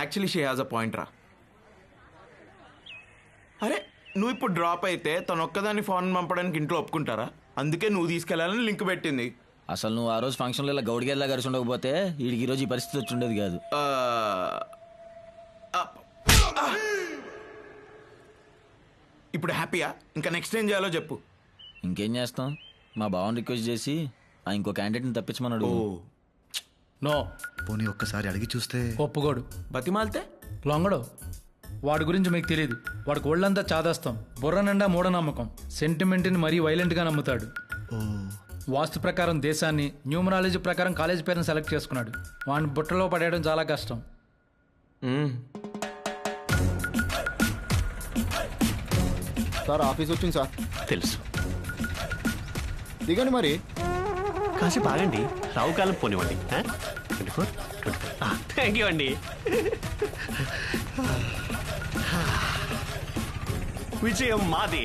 Actually she has a point రా. అరే నువ్వు ఇప్పుడు డ్రాప్ అయితే తను ఒక్కదాన్ని ఫోన్ పంపడానికి ఇంట్లో ఒప్పుకుంటారా? అందుకే నువ్వు తీసుకెళ్లాలని లింక్ పెట్టింది. అసలు నువ్వు ఆ రోజు ఫంక్షన్లో ఇలా గౌడిగేలా కలిసి ఉండకపోతే వీడికి ఈ రోజు ఈ పరిస్థితి వచ్చి ఉండేది కాదు. ఇప్పుడు హ్యాపీయా? ఇంకా నెక్స్ట్ ఏం చేయాలో చెప్పు. ఇంకేం చేస్తాం, మా బావని రిక్వెస్ట్ చేసి ఇంకో క్యాండిడేట్ని తప్పించమన్నాడు. నో. పోనీ ఒక్కసారి అడిగి చూస్తే ఒప్పుకోడు. బతిమాలితే లొంగడు. వాడి గురించి మీకు తెలియదు. వాడికి ఒళ్ళంతా చాదస్తాం, బుర్ర నిండా మూఢనమ్మకం, సెంటిమెంట్ని మరీ వైలెంట్గా నమ్ముతాడు. వాస్తు ప్రకారం దేశాన్ని, న్యూమరాలజీ ప్రకారం కాలేజ్ పేరుని సెలెక్ట్ చేసుకున్నాడు. వాడిని బుట్టలో పడేయడం చాలా కష్టం. సార్ ఆఫీస్ వచ్చింది సార్. తెలుసు. దిగండి మరి. కాసేపు ఆగండి, రావు కాలం పోనివ్వండి. 24 థ్యాంక్ యూ అండి. విజయం మాది.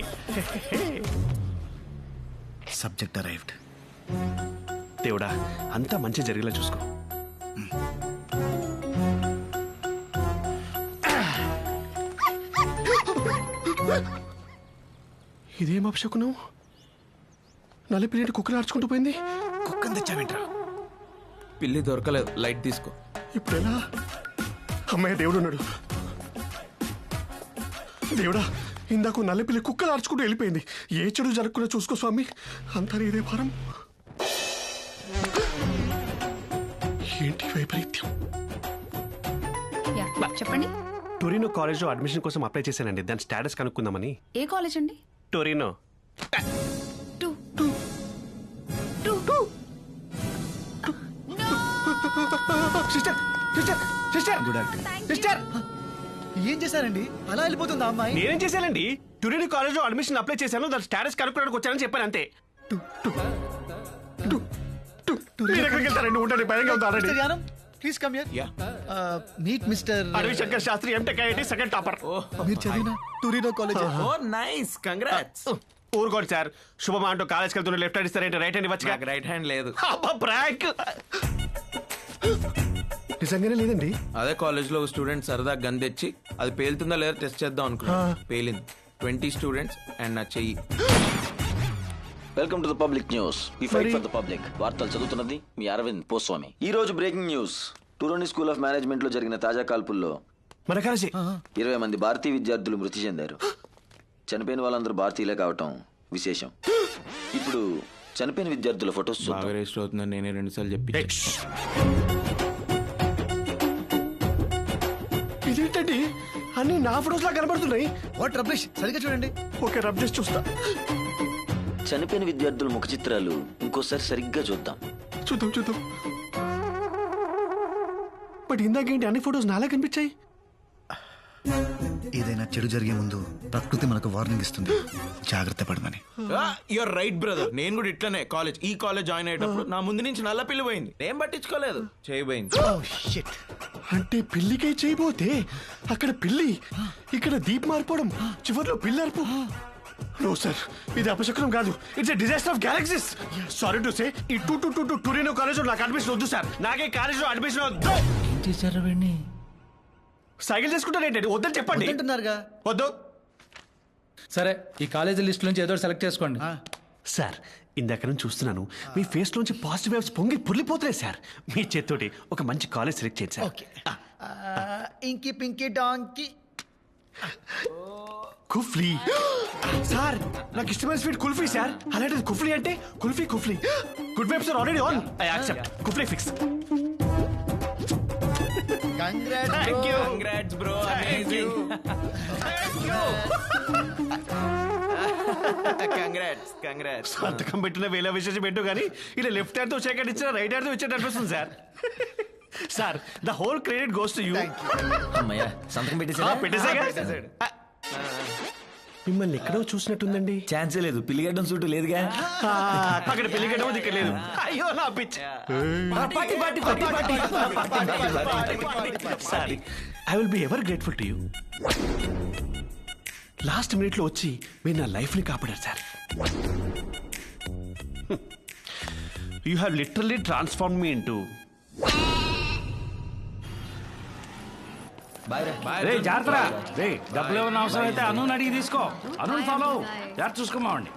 Subject arrived. దేవుడా, అంతా మంచి జరిగేలా చూసుకో. ఇదేం అపశకునం? నలిపిలేటి కుక్కలు ఆడుచుకుంటూ పోయింది. కుక్కని తెచ్చావేంట్రా? పిల్లి దొరకలేదు, లైట్ తీసుకో. ఇప్పుడు ఎలా? అమ్మాయి దేవుడు ఉన్నాడు. దేవుడా, ఇందాక నల్లపిల్లి కుక్కలు ఆడుచుకుంటూ వెళ్ళిపోయింది. ఏ చెడు జరగకుండా చూసుకో స్వామి. అంతా నీదే భారం. ఏంటి వైపరీత్యం? చెప్పండి. టొరినో కాలేజ్ లో అడ్మిషన్ కోసం అప్లై చేశానండి. దాని స్టేటస్ కనుక్కుందామని. ఏ కాలేజ్ అండి? Torino. Sister sister sister good acting. Sister, ఏం చేశారండి? అలా వెళ్ళిపోతుంది ఆ అమ్మాయి. నేనేం చేశానండి? టొరినో కాలేజ్ లో అడ్మిషన్ అప్లై చేశాను. దాని స్టేటస్ కనుక్కోడానికి వచ్చానని చెప్పాను అంతే. మీరు ఎక్కడికి వెళ్తారండి? ఉండండి, భయంగా ఉందండి. Please come here. Yeah. Meet mister Adavi Shankar Shastri, MTech IIT second topper. మీరు చదివిన Torino college. Oh nice, congrats. ఊరుకోండి సార్. శుభమా అంటూ కాలేజ్కి వెళ్తున్న లెఫ్ట్ హ్యాండ్ ఇస్తారేంటి? రైట్ హ్యాండ్ ఇవ్వచ్చు. నాకు రైట్ హ్యాండ్ లేదు. ప్రాంక్. నిజంగానే లేదండి. అదే కాలేజ్ లో స్టూడెంట్ సరదా గన్ తెచ్చి అది పేలుతుందా లేదా టెస్ట్ చేద్దాం అనుకున్నా. పేలింది. 20 స్టూడెంట్స్ అండ్ నా చెయ్యి. Welcome to the public news. We fight for the public. వార్తలు చదువుతున్నది మీ అరవింద్ పోస్వామి. ఈ రోజు breaking news. Torino school of management లో జరిగిన తాజా కాల్పుల్లో మన కాలేజీ 20 మంది భారతీయ విద్యార్థులు మృతి చెందారు. చనిపోయిన వాళ్ళందరూ భారతీయులే కావటం విశేషం. ఇప్పుడు చనిపోయిన విద్యార్థుల ఫొటోస్ బాగా రిజిస్టర్ అవుతుందని నేనే 2 సార్లు చెప్పి. ఇదేంటండి, అన్ని నా ఫోటోస్ లా కనబడుతున్నాయి. వాట్ రబ్లిష్, సరిగ్గా చూడండి. ఓకే, రబ్ చేసి చూస్తా. చనిపోయిన విద్యార్థుల ముఖ చిత్రాలు ఇంకోసారి సరిగ్గా చూద్దాం. చూద్దాం చూద్దాం. బట్ ఇందాకేంటి అన్ని ఫోటోస్ నాలా కనిపించాయి? ఏదైనా చెడు జరిగే ముందు ప్రకృతి మనకు వార్నింగ్ ఇస్తుంది, జాగ్రత్త పడమని. Your right brother. నేను కూడా ఇట్లనే ఈ కాలేజ్ జాయిన్ అయ్యేటప్పుడు నా ముందు నుంచి నల్ల పిల్లి పోయింది. నేను పట్టించుకోలేదు, చేయబోయింది. అంటే పిల్లికే చేయబోతే అక్కడ పిల్లి, ఇక్కడ దీప్ మారిపోవడం, చివరిలో పిల్లి అరుపు. నో సార్, ఇది అపశకునం కాదు. It's a disaster of galaxies. Sorry to say, ఈ టొరినో కాలేజ్ లో నాకు అడ్మిషన్ వద్దు సార్. నాకే కాలేజ్ లో అడ్మిషన్ వద్దు. ఏం చేశారు వీడిని? సైకిల్ చేసుకుంటారేంటండి? వద్దని చెప్పండి. అంటున్నారుగా. వద్దు. సరే, ఈ కాలేజీ లిస్ట్ నుంచి ఏదో సెలెక్ట్ చేసుకోండి. సార్, ఇందాక నుంచి చూస్తున్నాను, మీ ఫేస్ లోంచి పాజిటివ్ వేవ్స్ పొంగి పుర్లిపోతున్నాయి సార్. మీ చేత్తోటి ఒక మంచి కాలేజ్ సెలెక్ట్ చేయండి సార్. ఇంకి పింకి డాంకి కుఫ్లీ. సార్, నాకు ఇష్టమైన స్వీట్ కుల్ఫీ సార్. అలాంటిది కుఫ్లీ అంటే kulfi. Good vibes are already on. I accept. కుఫ్లీ fix. Congrats bro, amazing. Congrats. సంతకం పెట్టిన వేల విశేషం పెట్టు కానీ ఇలా లెఫ్ట్ హ్యాండ్ తో సెకండ్ ఇచ్చిన రైట్ హ్యాండ్ తో ఇచ్చేట అనిపిస్తుంది sir. Sir, the whole credit goes to you. అమ్మయ్యా, సంతకం పెట్టేసాడు. మిమ్మల్ని ఎక్కడో చూసినట్టుందండి. ఛాన్సే లేదు, పిల్లిగడ్డం సూటు లేదుగా. అక్కడ పెళ్లిగడ్డ ఇక్కడ లేదు. అయ్యో నా పిచ్చి. Sorry, I will be ever grateful to you. Last minute లో వచ్చి మీరు నా లైఫ్ ని కాపాడారు sir. You have literally transform me into రే జాగ్రత్త రే, డబ్బులు ఏమన్నా అవసరం అయితే అను అడిగి తీసుకో. అను ఫాలో జాగ్రత్త చూసుకోమావండి.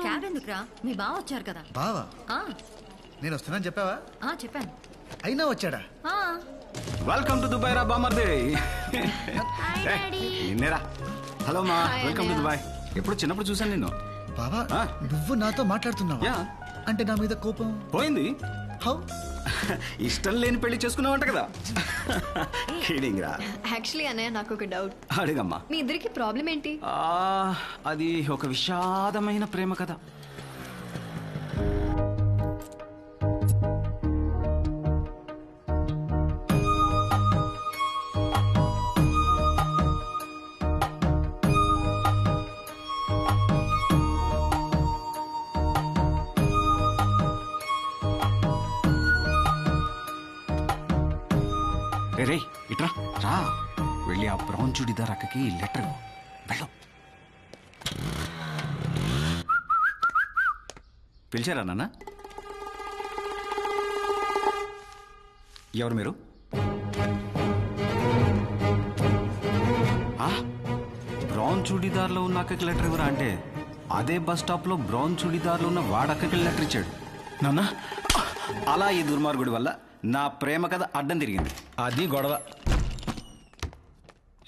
క్యాబ్ ఎందుకురా? మీ బావ వచ్చారు కదా. బావా ఆ, నేను వస్తున్నాను చెప్పావా? చెప్పాను. అయినా వచ్చాడా? ఆ, వెల్కమ్ టు దుబాయ్ రా బామర్ది. నిన్నేరా. హలో మా, వెల్కమ్ టు దుబాయ్. ఎప్పుడు చిన్నప్పుడు చూసాను నిన్ను. బావా ఆ? నువ్వు నాతో మాట్లాడుతున్నావా? యా. అంటే నా మీద కోపం పోయింది. హౌ? ఇష్టం లేని పెళ్లి చేసుకున్నావంట కదా. కిడింగ్ రా. యాక్చువల్లీ అన్నయ్య నాకు ఒక డౌట్. అడిగమ్మా. మీ ఇద్దరికి ప్రాబ్లం ఏంటి? అది ఒక విషాదమైన ప్రేమ కథ. రే ఇట్రా రా, వెళ్ళి ఆ బ్రౌన్ చుడిదార్ అక్కకి లెటర్ వెళ్ళు. పిలిచారా నాన్న? ఎవరు మీరు? బ్రౌన్ చుడిదార్లో ఉన్న అక్కకి లెటర్ ఎవరా అంటే అదే బస్ స్టాప్లో బ్రౌన్ చుడిదార్లో ఉన్న వాడక్కకి లెటర్ ఇచ్చాడు. నాన్న అలా ఈ దుర్మార్గుడి వల్ల నా ప్రేమ కథ అడ్డం తిరిగింది. అది గొడవ.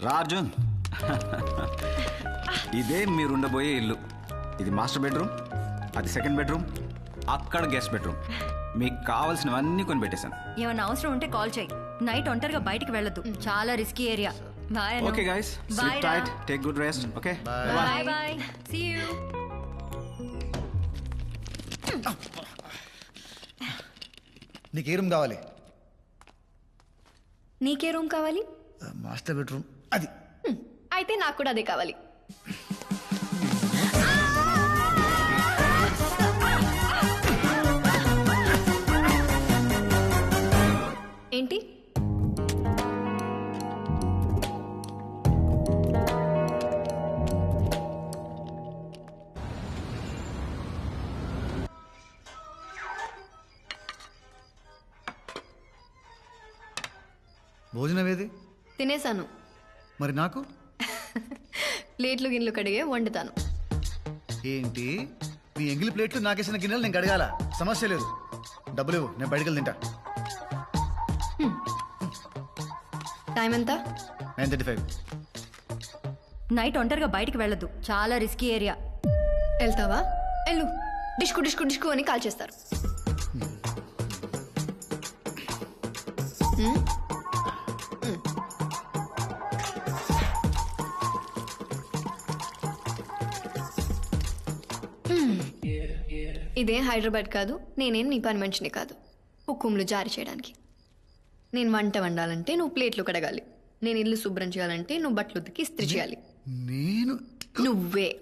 రాజన్, ఇదే మీరుండబోయే ఇల్లు. ఇది మాస్టర్ బెడ్రూమ్, అది సెకండ్ బెడ్రూమ్, అక్కడ గెస్ట్ బెడ్రూమ్. మీకు కావాల్సినవన్నీ కొని పెట్టేశాను. ఏమన్నా అవసరం ఉంటే కాల్ చేయి. నైట్ ఒంటరిగా బయటికి వెళ్ళొద్దు, చాలా risky area. Bye. Okay guys, sleep tight, take good rest. Okay bye bye, see you. నీకు ఏ రూమ్ కావాలి? నీకే రూమ్ కావాలి? Master bedroom. అది అయితే నాకు కూడా అదే కావాలి. ఏంటి? భోజనం ఏది? తినేసాను. మరి నాకు? ప్లేట్లు గిన్నెలు కడిగే వండుతాను. ఏంటి నీ ఎంగిలి ప్లేట్లు నాకేసిన గిన్నెలు నేను కడగాల? సమస్య లేదు, డబ్బులు ఇవ్వు, నేను బయటకు తింటా. టైం ఎంత? 9:35. నైట్ ఒంటరిగా బయటికి వెళ్ళొద్దు, చాలా రిస్కీ ఏరియా. వెళ్తావా? వెళ్ళు. డిష్కు డిష్కు డిష్కు అని కాల్ చేస్తారు. ఇదేం హైదరాబాద్ కాదు, నేనేం నీ పని మనిషిని కాదు హుకుంలు జారీ చేయడానికి. నేను వంట వండాలంటే నువ్వు ప్లేట్లు కడగాలి, నేను ఇల్లు శుభ్రం చేయాలంటే నువ్వు బట్టలు ఉతికి ఇస్త్రీ చేయాలి. నేను నువ్వే